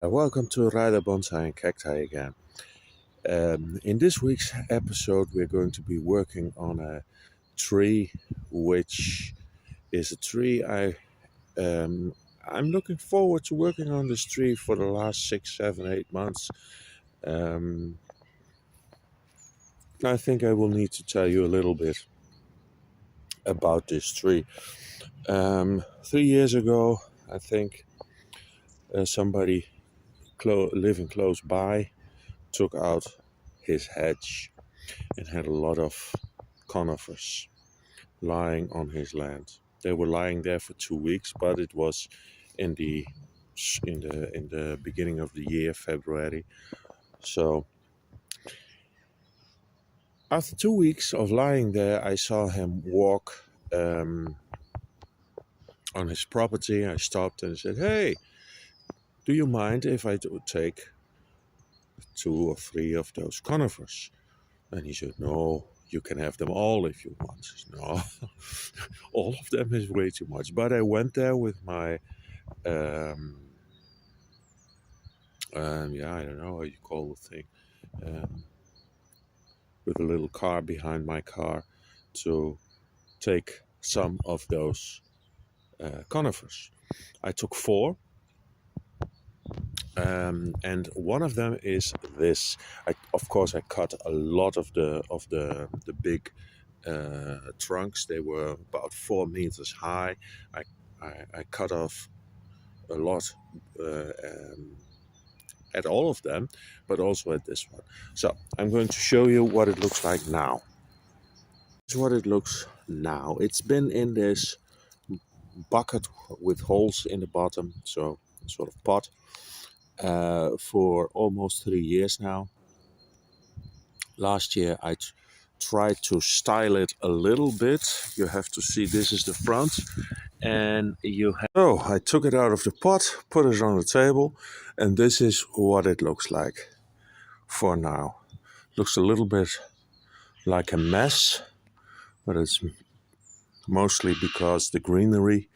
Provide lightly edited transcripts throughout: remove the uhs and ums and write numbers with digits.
Welcome to Rider Bonsai and Cacti again. In this week's episode, we're going to be working on a tree, which is a tree I'm looking forward to working on this tree for the last 6, 7, 8 months. Um, I think I will need to tell you a little bit about this tree. 3 years ago, I think somebody living close by took out his hedge and had a lot of conifers lying on his land. They were lying there for 2 weeks, but it was in the beginning of the year, February. So after 2 weeks of lying there, I saw him walk on his property. I stopped and said, "Hey, do you mind if I take 2 or 3 of those conifers?" And he said, "No, you can have them all if you want." I said, "No, all of them is way too much." But I went there with my, I don't know how you call the thing, um, with a little car behind my car to take some of those conifers. I took 4, and one of them is this. Of course, I cut a lot of the big trunks. They were about 4 meters high. I cut off a lot at all of them, but also at this one. So I'm going to show you what it looks like now. This is what it looks now. It's been in this bucket with holes in the bottom, so sort of pot, for almost 3 years now. Last year I tried to style it a little bit. You have to see, this is the front, and you have... Oh, I took it out of the pot, put it on the table, and this is what it looks like for now. Looks a little bit like a mess, but it's mostly because the greenery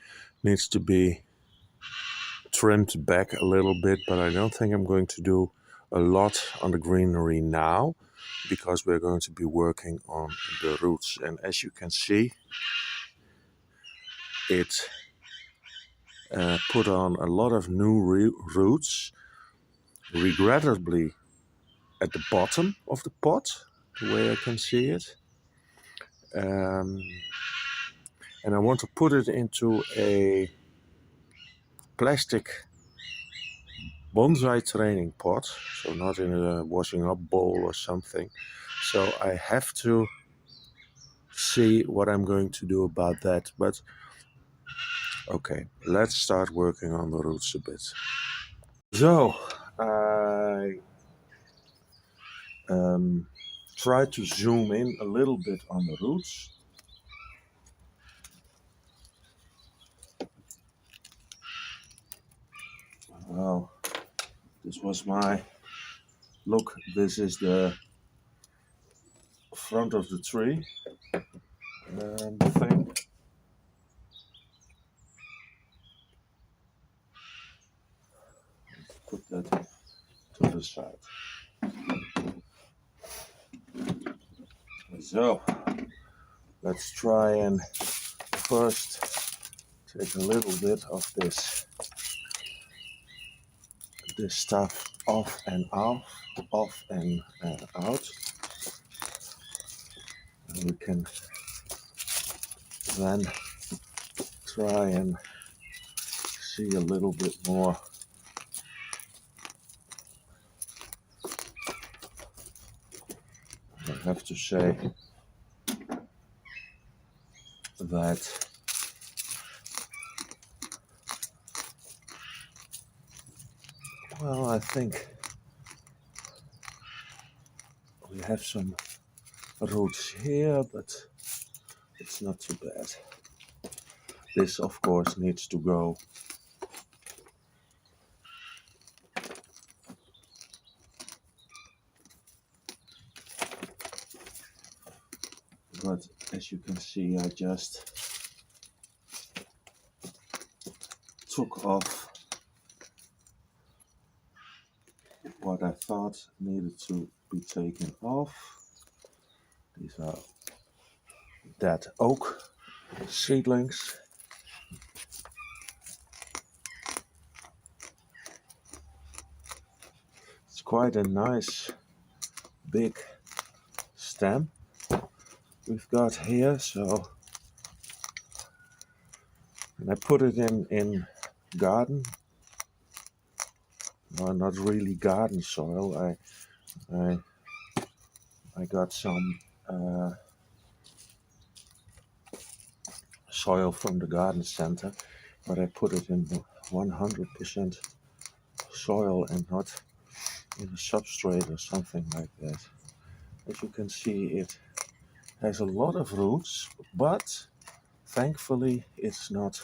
needs to be trimmed back a little bit, but I don't think I'm going to do a lot on the greenery now, because we're going to be working on the roots. And as you can see, it put on a lot of new roots, regrettably at the bottom of the pot, the way I can see it. And I want to put it into a plastic bonsai training pot, so not in a washing up bowl or something. So I have to see what I'm going to do about that. But okay, let's start working on the roots a bit. So I try to zoom in a little bit on the roots. Well, this was my look. This is the front of the tree thing. Put that to the side. So let's try and first take a little bit of this stuff off and out, and we can then try and see a little bit more. I have to say that well, I think we have some roots here, but it's not too bad. This, of course, needs to go. But as you can see, I just took off what I thought needed to be taken off. These are dead oak seedlings. It's quite a nice big stem we've got here, so and I put it in garden, well, not really garden soil. I got some soil from the garden center, but I put it in 100% soil and not in a substrate or something like that. As you can see, it has a lot of roots, but thankfully it's not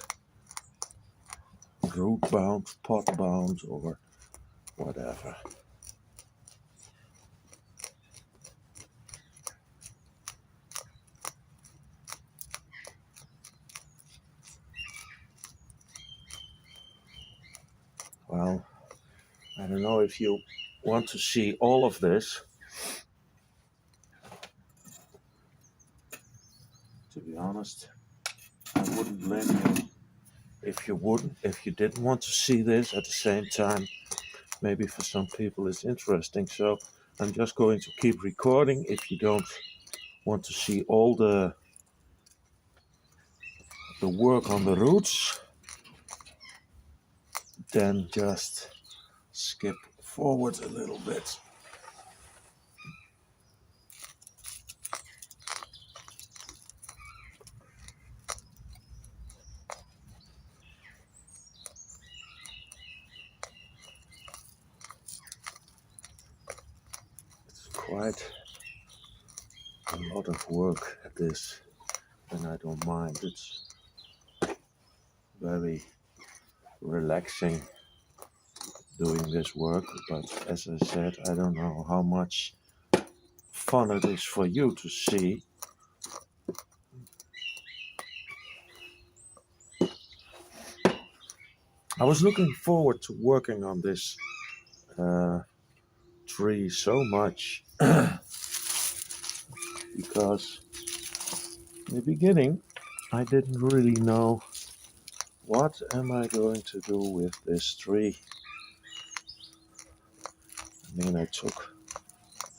root bound, pot bound, or whatever. Well, I don't know if you want to see all of this. To be honest, I wouldn't blame you if you didn't want to see this. At the same time, maybe for some people it's interesting, so I'm just going to keep recording. If you don't want to see all the work on the roots, then just skip forward a little bit. It's quite a lot of work at this, and I don't mind. It's very relaxing doing this work, but as I said, I don't know how much fun it is for you to see. I was looking forward to working on this tree so much because in the beginning I didn't really know what am I going to do with this tree. I mean, I took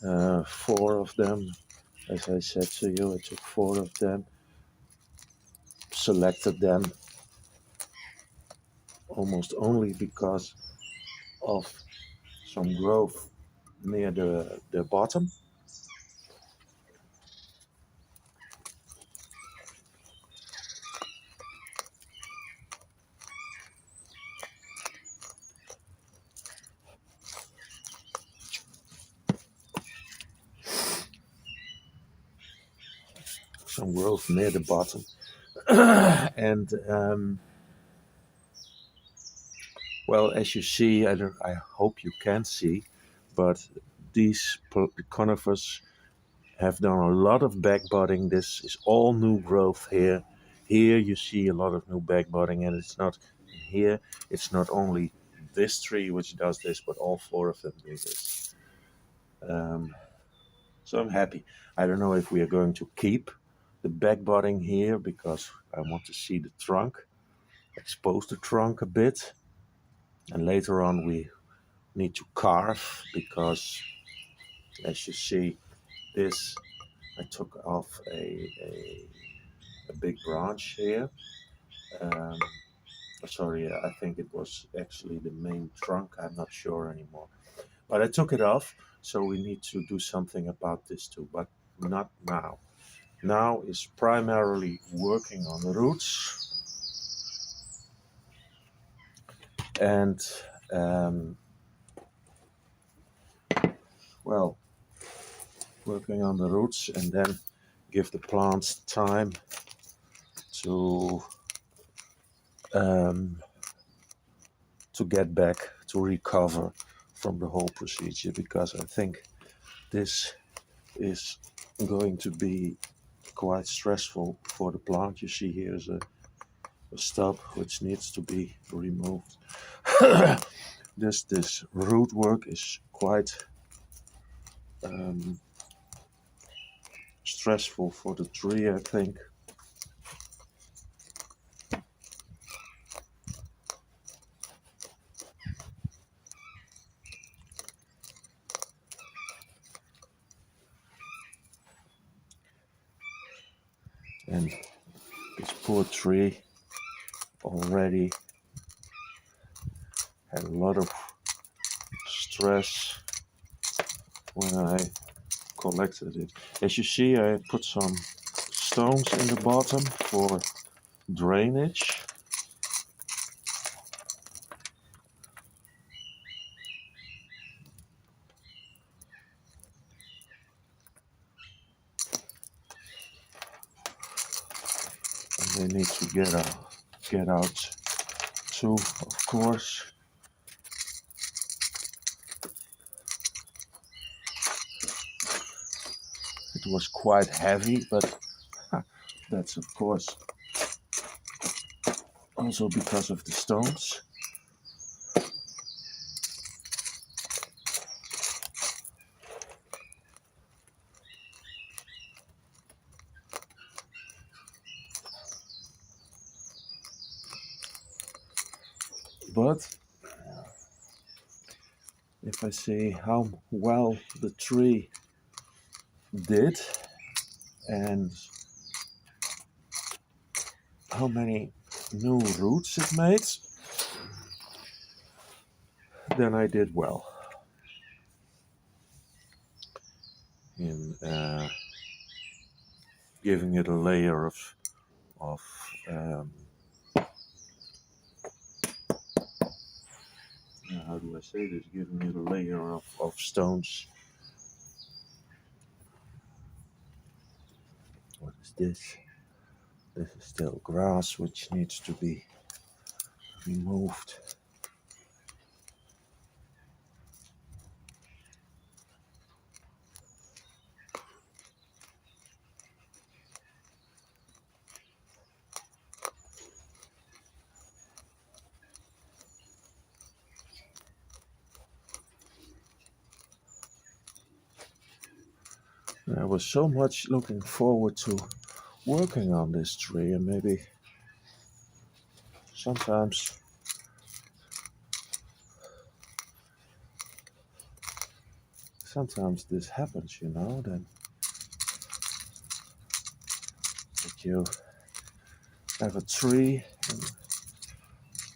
4 of them, as I said to you. I took 4 of them, selected them almost only because of some growth near the bottom. Some growth near the bottom. And well, as you see, I hope you can see, but these conifers have done a lot of backbudding. This is all new growth here. Here you see a lot of new backbudding, and it's not here. It's not only this tree which does this, but all 4 of them do this. So I'm happy. I don't know if we are going to keep the backbudding here because I want to see the trunk, expose the trunk a bit, and later on we need to carve because, as you see, this I took off a big branch here. Sorry, I think it was actually the main trunk. I'm not sure anymore. But I took it off, so we need to do something about this too, but not now. Now is primarily working on the roots. And, well, working on the roots and then give the plants time to get back, to recover from the whole procedure, because I think this is going to be quite stressful for the plant. You see here is a stub which needs to be removed. This root work is quite stressful for the tree, I think. And this poor tree already had a lot of stress when I collected it. As you see, I put some stones in the bottom for drainage. And they need to get out too, of course. It was quite heavy, but that's of course also because of the stones. But if I see how well the tree did and how many new roots it made, then I did well in giving it a layer of how do I say this? Giving it a layer of stones. What is this? This is still grass which needs to be removed. I was so much looking forward to working on this tree, and maybe sometimes this happens, that you have a tree and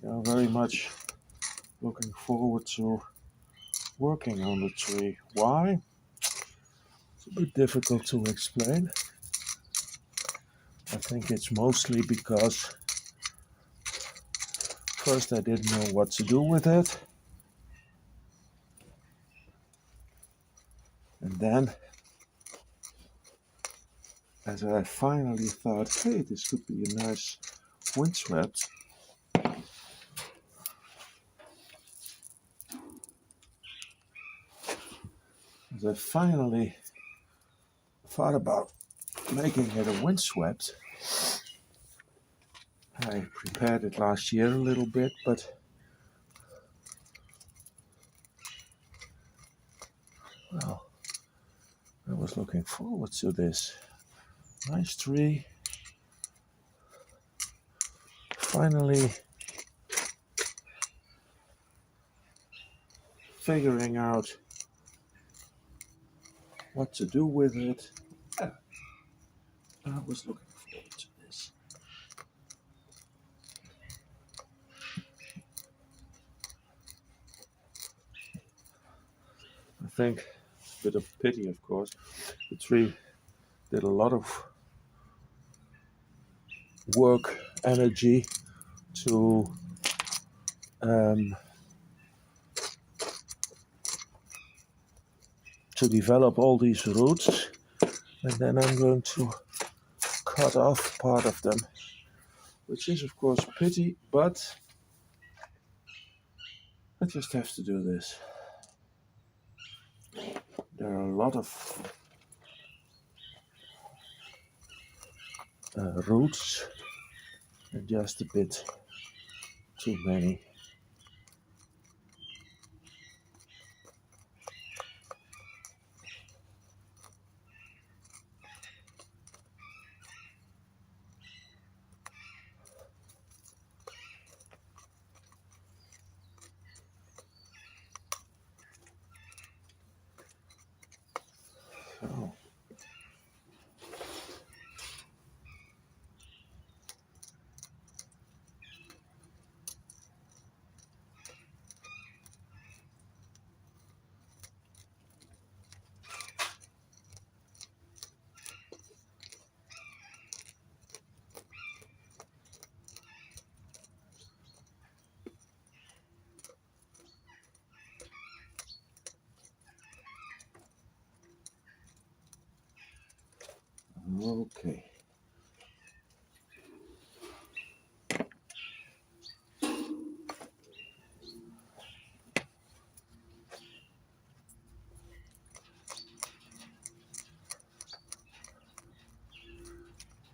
you're very much looking forward to working on the tree. Why? It's a bit difficult to explain. I think it's mostly because first I didn't know what to do with it, and then as I finally thought, hey, this could be a nice windswept, as I finally thought about making it a windswept, I prepared it last year a little bit, but well, I was looking forward to this. Nice tree. Finally figuring out what to do with it. I was looking forward to this. I think it's a bit of pity, of course. The tree did a lot of work, energy to develop all these roots, and then I'm going to cut off part of them, which is of course pity, but I just have to do this. There are a lot of roots and just a bit too many. So. Okay.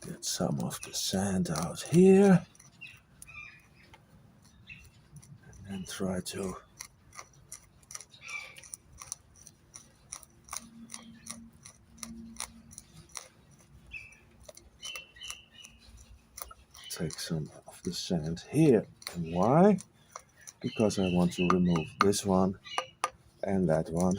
Get some of the sand out here. And then try to take some of the sand here. And why? Because I want to remove this one and that one.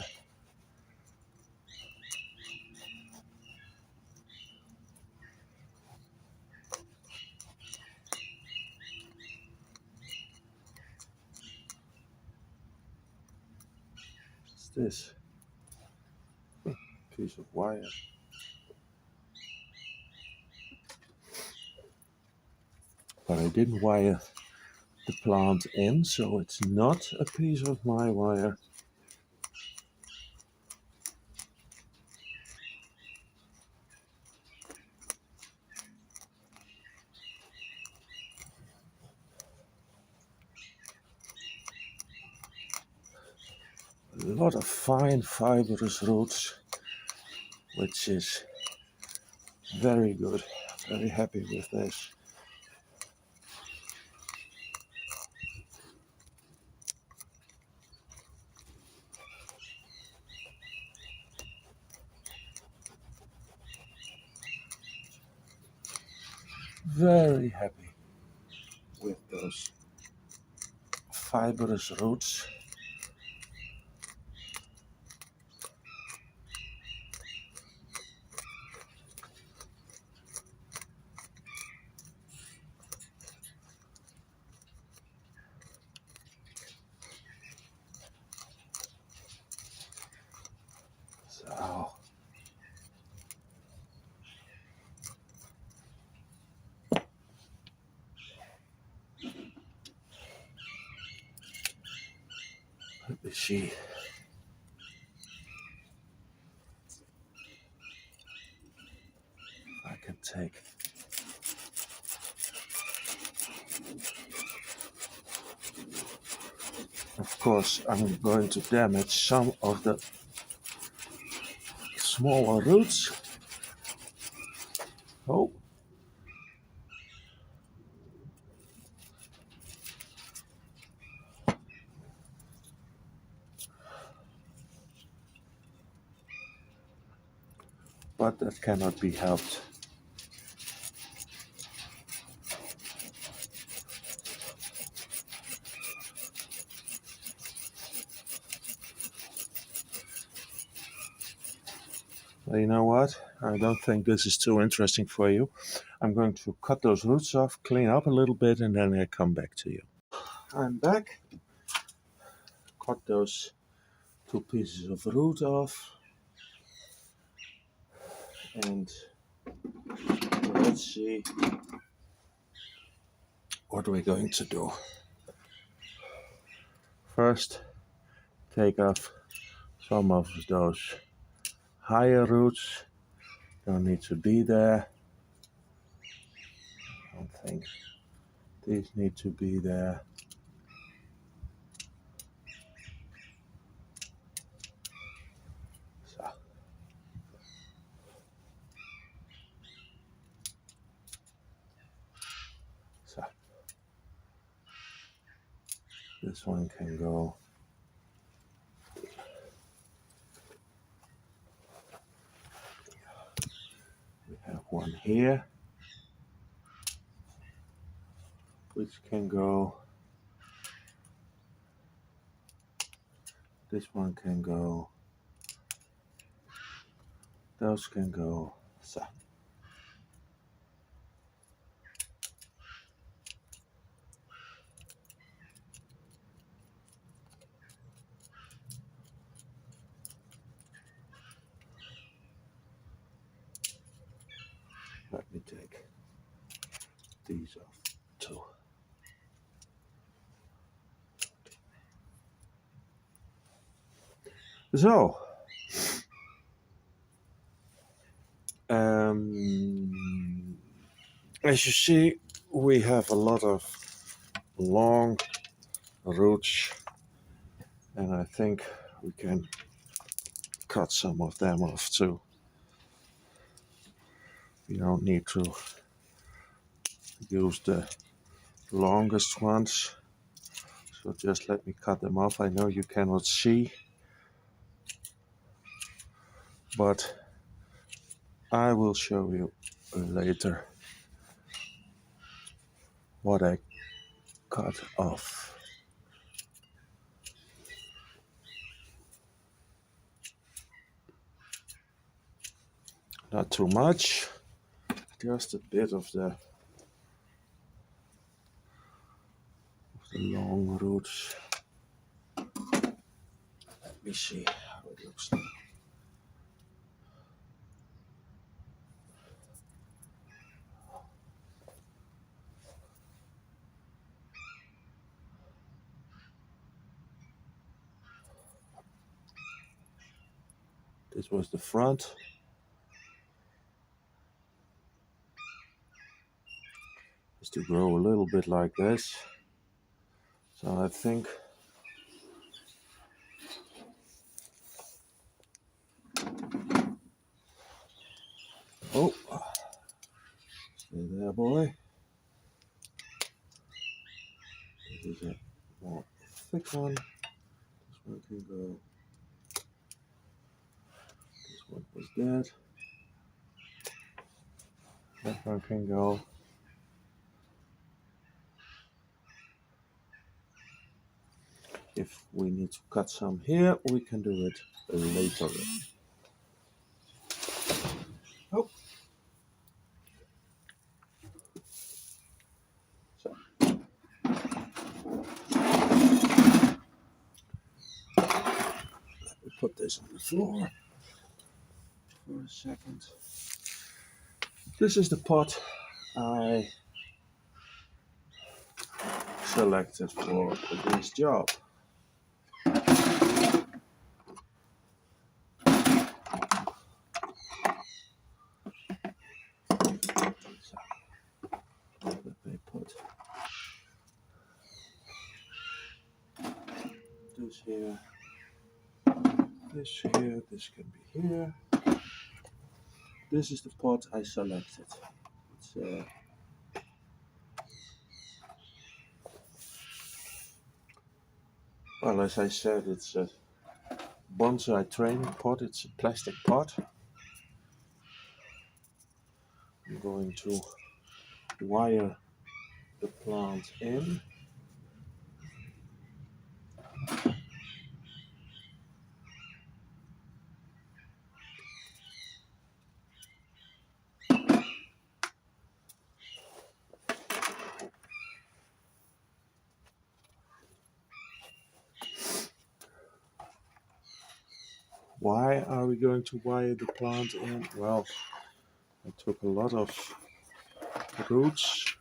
What's this? Piece of wire. But I didn't wire the plant in, so it's not a piece of my wire. A lot of fine fibrous roots, which is very good. Very happy with this. Very happy with those fibrous roots. So let me see. I can take Of course, I'm going to damage some of the smaller roots. Oh. But that cannot be helped. Well, you know what? I don't think this is too interesting for you. I'm going to cut those roots off, clean up a little bit, and then I come back to you. I'm back. Cut those 2 pieces of root off. And let's see what we're going to do. First, take off some of those higher roots. Don't need to be there. I don't think these need to be there. So. So. This one can go. We have one here, which can go. This one can go Those can go. So. Let me take these off too. So, as you see, we have a lot of long roots, and I think we can cut some of them off too. You don't need to use the longest ones, so just let me cut them off. I know you cannot see, but I will show you later what I cut off. Not too much, just a bit of the long roots. Let me see how it looks like. This was the front. Is to grow a little bit like this. So I think oh, stay there, boy. This is a more thick one. This one can go. This one was dead. That one can go. If we need to cut some here, we can do it later. Oh. So. Let me put this on the floor for a second. This is the pot I selected for this job. Let me put this here, this here, this can be here. This is the pot I selected. It's well, as I said, it's a bonsai training pot. It's a plastic pot. I'm going to wire the plant in. Why are we going to wire the plant in? Well, I took a lot of roots.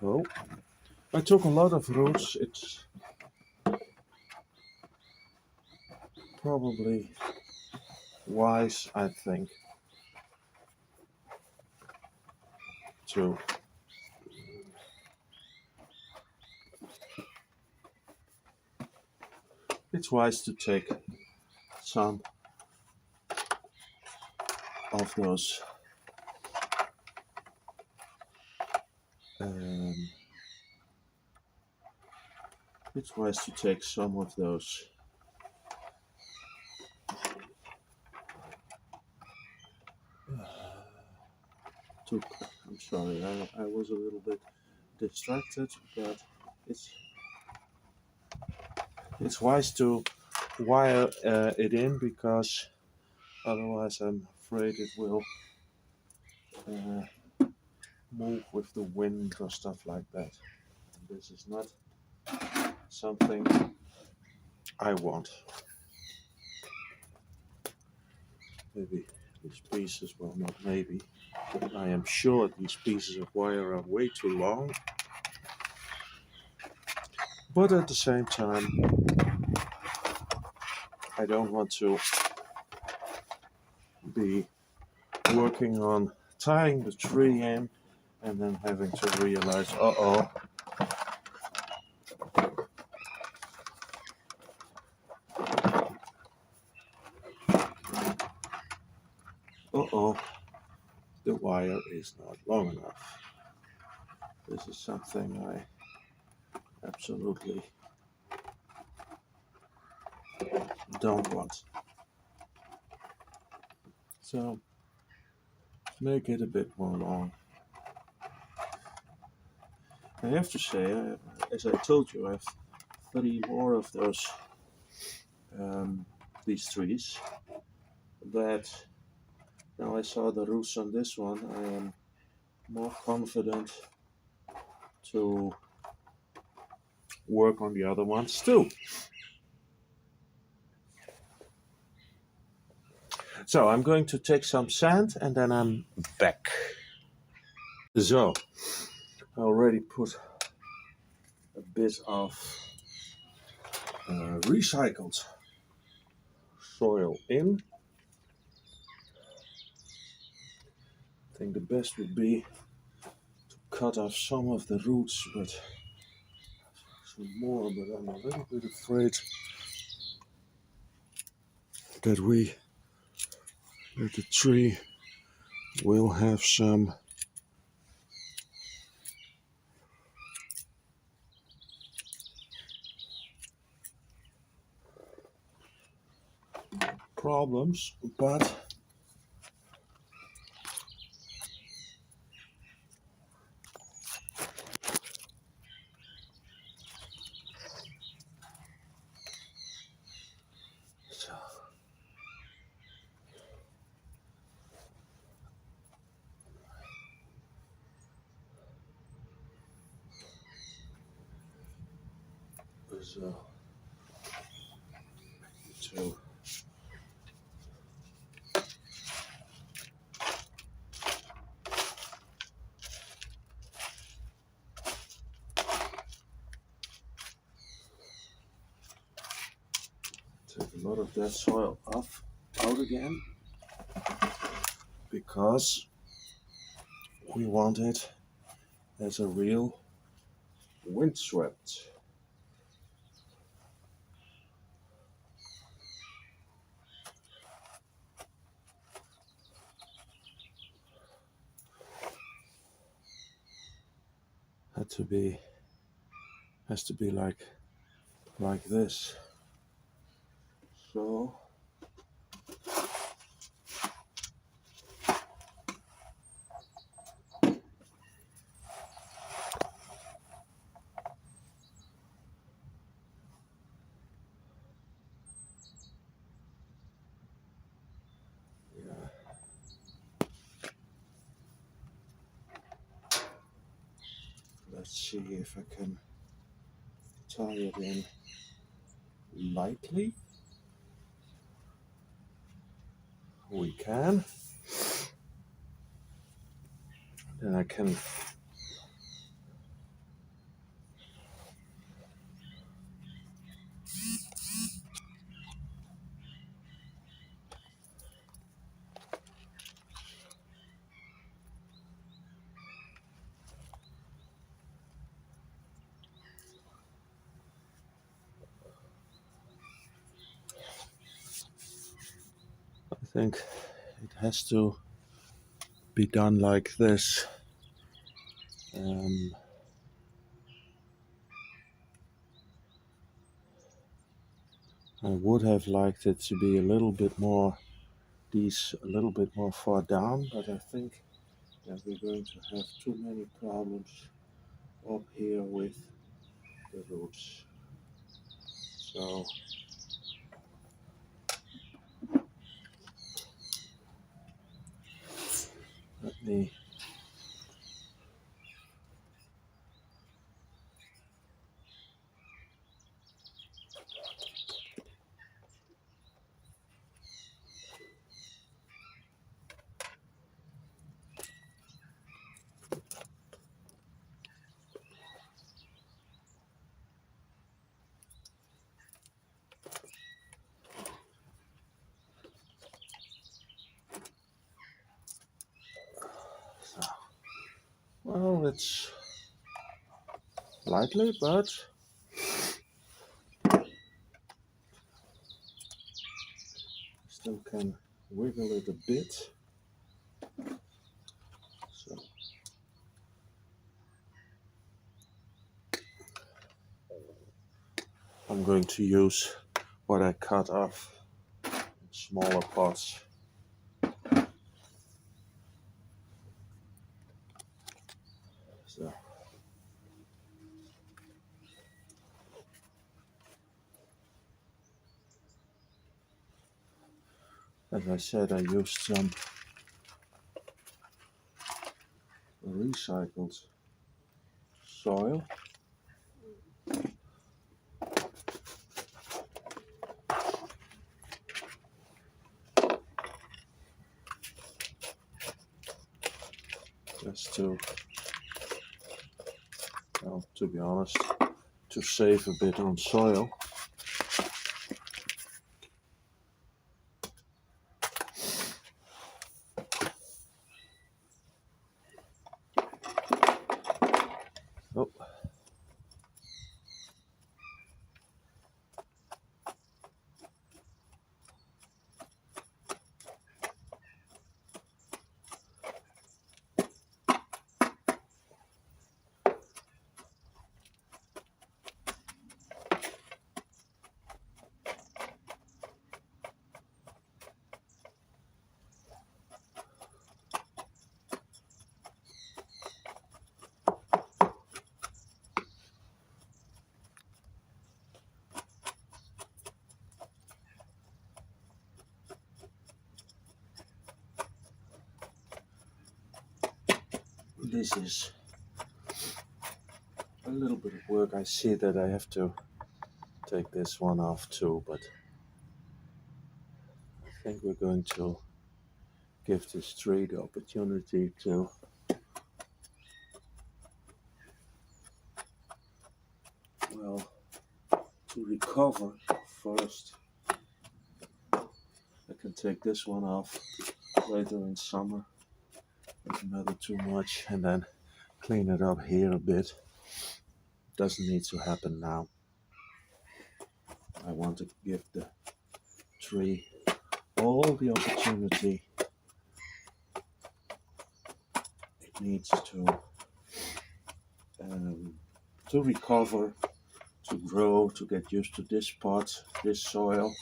Oh, I took a lot of roots. It's probably wise, I think, to take some of those it's wise to take some of those I'm sorry, I was a little bit distracted, but it's wise to wire it in because Otherwise I'm afraid it will move with the wind or stuff like that. And this is not something I want. Maybe these pieces, well, not maybe, I am sure these pieces of wire are way too long. But at the same time, I don't want to be working on tying the tree in and then having to realize, uh-oh, the wire is not long enough. This is something I absolutely don't want. So make it a bit more long. I have to say, as I told you, I have 3 more of those these trees. But now I saw the roots on this one, I am more confident to work on the other ones too. So I'm going to take some sand and then I'm back. So I already put a bit of recycled soil in. I think the best would be to cut off some of the roots, but some more, but I'm a little bit afraid that the tree will have some problems, but so to take a lot of that soil out again, because we want it as a real windswept. Has to be like this. So yeah. Let's see if I can tie it in lightly. We can. Then I can I think it has to be done like this. I would have liked it to be a little bit more far down, but I think that we're going to have too many problems up here with the roots. So me. So, well, it's lightly, but still can wiggle it a bit. So I'm going to use what I cut off in smaller pots. So as I said, I used some recycled soil. Just to, well, to be honest, to save a bit on soil. Oh. This is a little bit of work. I see that I have to take this one off too, but I think we're going to give this tree the opportunity to to recover first. I can take this one off later in summer. It's another too much, and then clean it up here a bit. Doesn't need to happen now. I want to give the tree all the opportunity it needs to recover, to grow, to get used to this pot, this soil.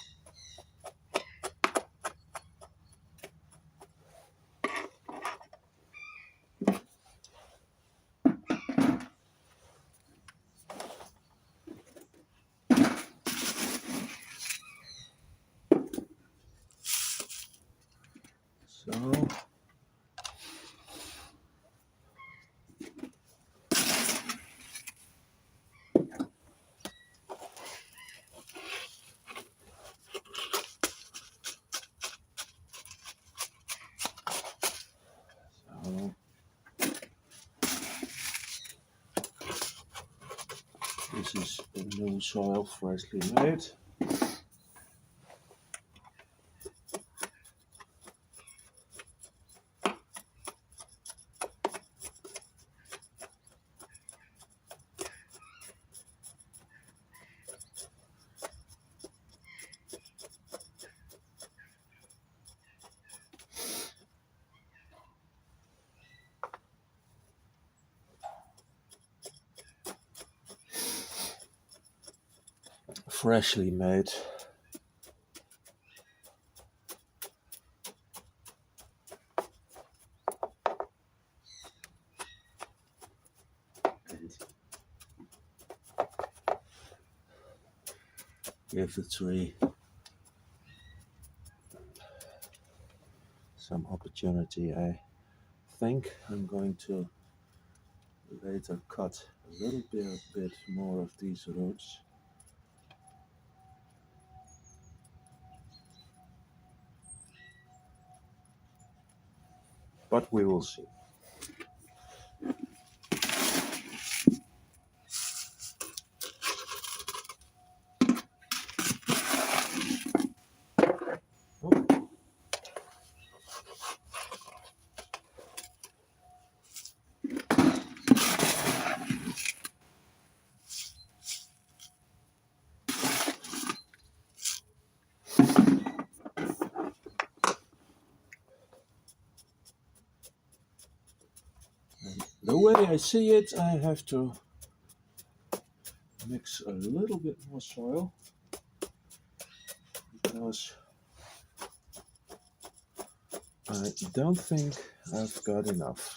So this is the new soil, freshly made. Freshly made. And give the tree some opportunity. I think I'm going to later cut a little bit more of these roots. But we will see. The way I see it, I have to mix a little bit more soil because I don't think I've got enough.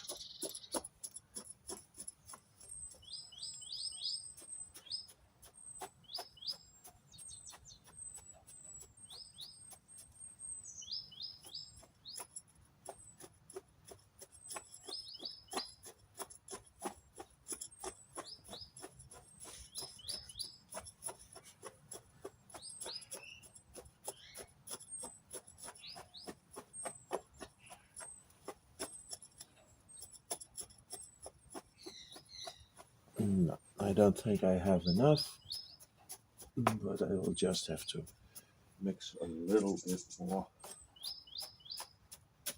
No, I don't think I have enough, but I will just have to mix a little bit more.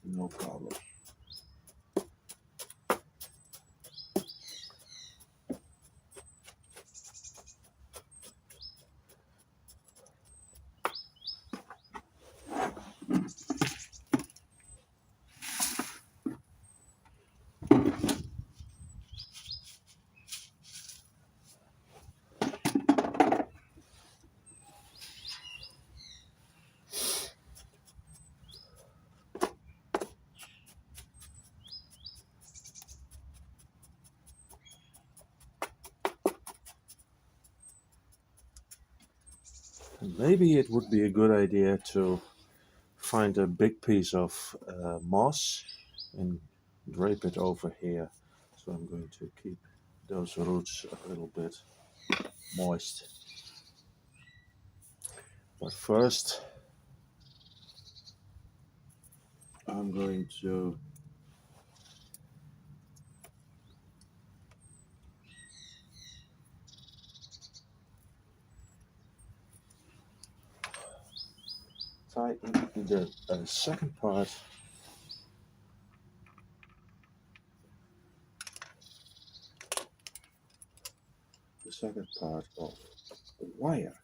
No problem. And maybe it would be a good idea to find a big piece of moss and drape it over here. So I'm going to keep those roots a little bit moist. But first, I'm going to tighten the second part of the wire.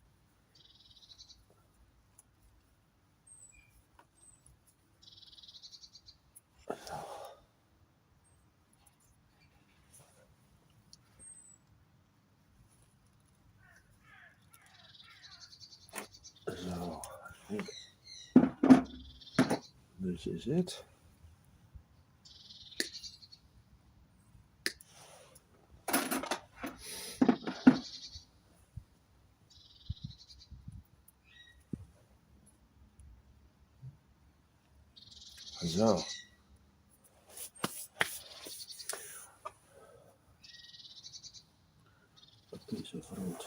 So I think this is it. So a piece of root.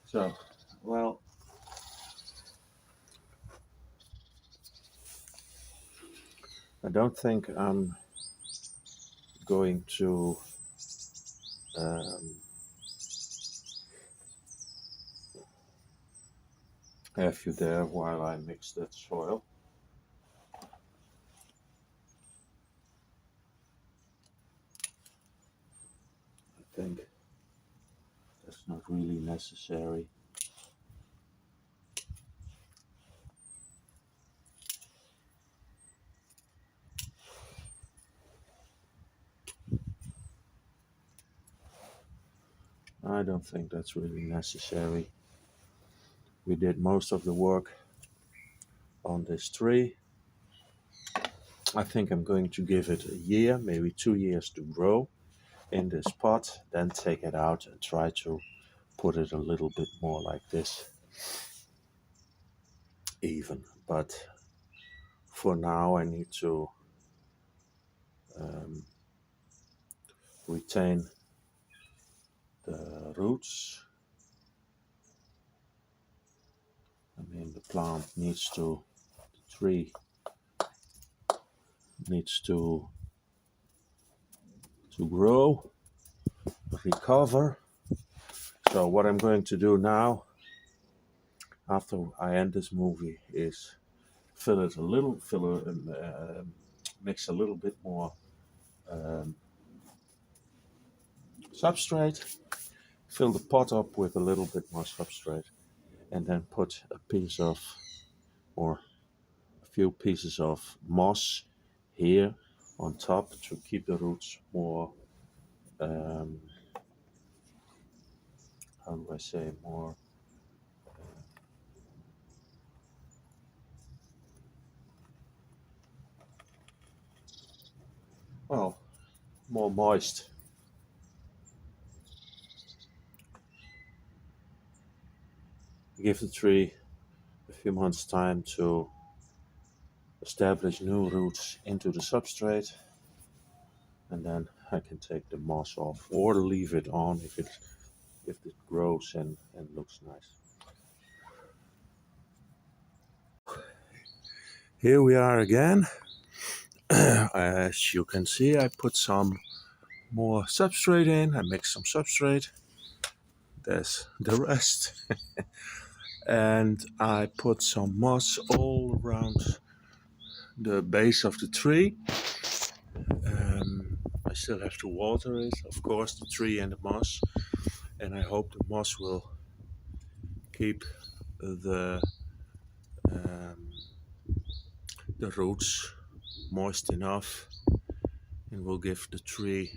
So, well, I don't think I'm going to have you there while I mix that soil. I think that's not really necessary. I don't think that's really necessary. We did most of the work on this tree. I think I'm going to give it a year, maybe 2 years to grow in this pot, then take it out and try to put it a little bit more like this, even. But for now I need to um, retain the roots. I mean, the plant needs to, the tree needs to grow, recover. So what I'm going to do now, after I end this movie, is mix a little bit more um, substrate, fill the pot up with a little bit more substrate, and then put a piece of, or a few pieces of moss here on top to keep the roots more, um, how do I say, more, well, more moist. Give the tree a few months time to establish new roots into the substrate, and then I can take the moss off or leave it on if it grows and looks nice. Here we are again. As you can see, I put some more substrate in. I mixed some substrate. There's the rest. And I put some moss all around the base of the tree. I still have to water it, of course, the tree and the moss. And I hope the moss will keep the um, the roots moist enough and will give the tree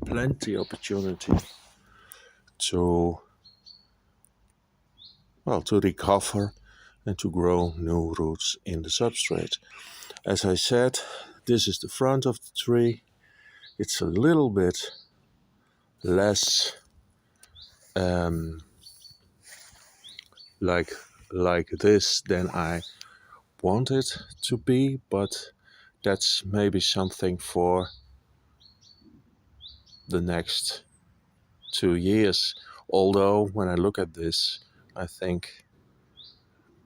plenty opportunity to, well, to recover and to grow new roots in the substrate. As I said, this is the front of the tree. It's a little bit less um, like this than I want it to be, but that's maybe something for the next 2 years. Although when I look at this, I think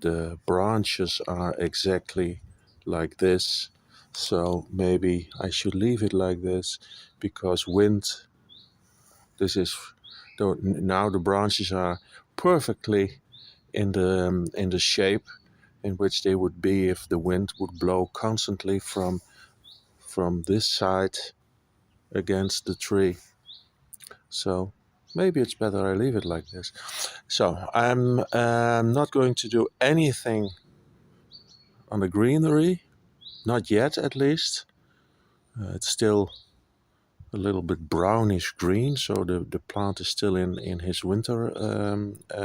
the branches are exactly like this. So maybe I should leave it like this, because this is, now the branches are perfectly in the shape in which they would be if the wind would blow constantly from this side against the tree. So maybe it's better I leave it like this. So I'm not going to do anything on the greenery, not yet at least. It's still a little bit brownish green, so the plant is still in his winter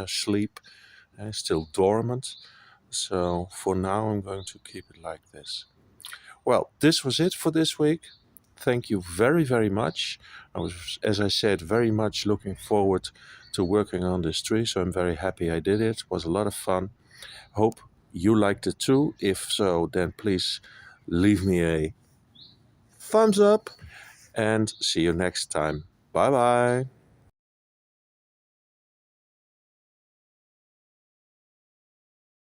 sleep, and still dormant. So for now I'm going to keep it like this. Well, this was it for this week. Thank you very, very much. I was, as I said, very much looking forward to working on this tree, so I'm very happy I did it. It was a lot of fun. Hope you liked it too. If so, then please leave me a thumbs up and see you next time. Bye bye.